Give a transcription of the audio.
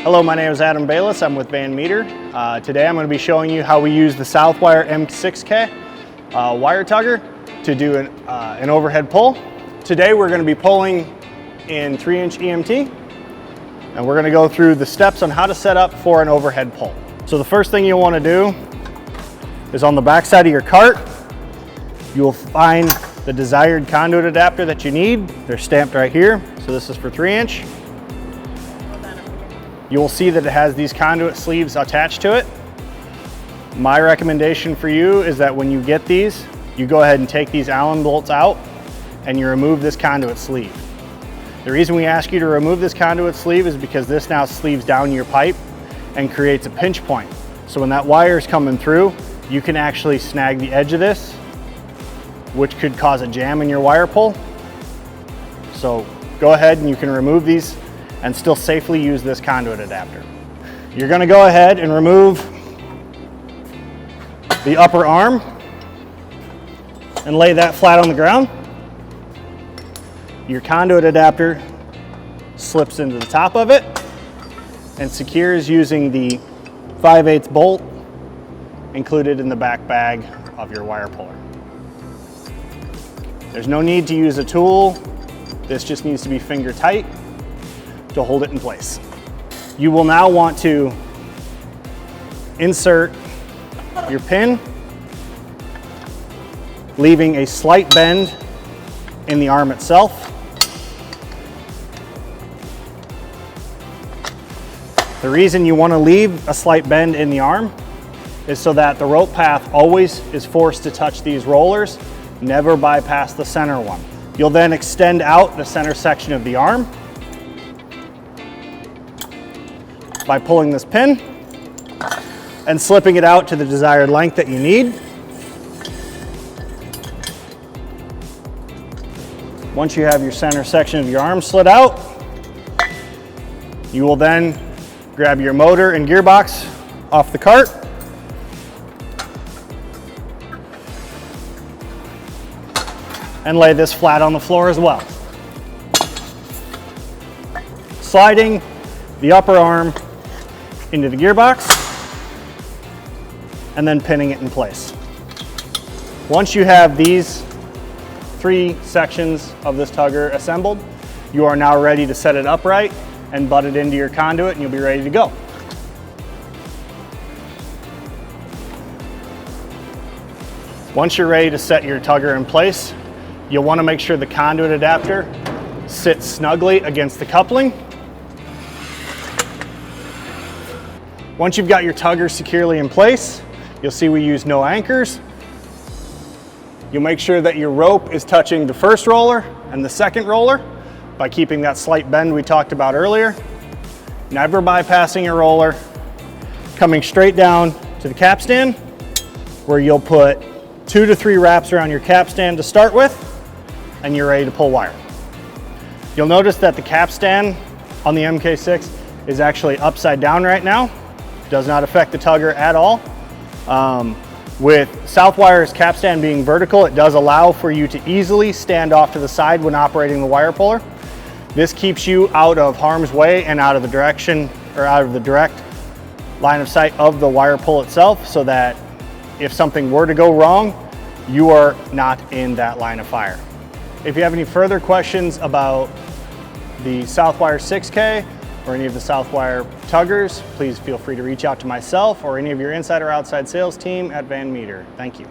Hello, my name is Adam Bayless. I'm with Van Meter. Today I'm going to be showing you how we use the Southwire M6K wire tugger to do an overhead pull. Today we're going to be pulling in 3-inch EMT, and we're going to go through the steps on how to set up for an overhead pull. So the first thing you'll want to do is on the back side of your cart, you will find the desired conduit adapter that you need. They're stamped right here. So this is for 3-inch. You will see that it has these conduit sleeves attached to it. My recommendation for you is that when you get these, you go ahead and take these Allen bolts out and you remove this conduit sleeve. The reason we ask you to remove this conduit sleeve is because this now sleeves down your pipe and creates a pinch point. So when that wire is coming through, you can actually snag the edge of this, which could cause a jam in your wire pull. So go ahead and you can remove these and still safely use this conduit adapter. You're going to go ahead and remove the upper arm and lay that flat on the ground. Your conduit adapter slips into the top of it and secures using the 5/8 bolt included in the back bag of your wire puller. There's no need to use a tool. This just needs to be finger tight to hold it in place. You will now want to insert your pin, leaving a slight bend in the arm itself. The reason you want to leave a slight bend in the arm is so that the rope path always is forced to touch these rollers, never bypass the center one. You'll then extend out the center section of the arm by pulling this pin and slipping it out to the desired length that you need. Once you have your center section of your arm slid out, you will then grab your motor and gearbox off the cart and lay this flat on the floor as well. Sliding the upper arm into the gearbox and then pinning it in place. Once you have these 3 sections of this tugger assembled, you are now ready to set it upright and butt it into your conduit and you'll be ready to go. Once you're ready to set your tugger in place, you'll want to make sure the conduit adapter sits snugly against the coupling. Once you've got your tugger securely in place, you'll see we use no anchors. You'll make sure that your rope is touching the first roller and the second roller by keeping that slight bend we talked about earlier. Never bypassing your roller, coming straight down to the capstan, where you'll put 2 to 3 wraps around your capstan to start with, and you're ready to pull wire. You'll notice that the capstan on the MK6 is actually upside down right now. Does not affect the tugger at all. With Southwire's capstan being vertical, it does allow for you to easily stand off to the side when operating the wire puller. This keeps you out of harm's way and out of the direction or out of the direct line of sight of the wire pull itself, so that if something were to go wrong, you are not in that line of fire. If you have any further questions about the Southwire 6K or any of the Southwire tuggers, please feel free to reach out to myself or any of your inside or outside sales team at Van Meter. Thank you.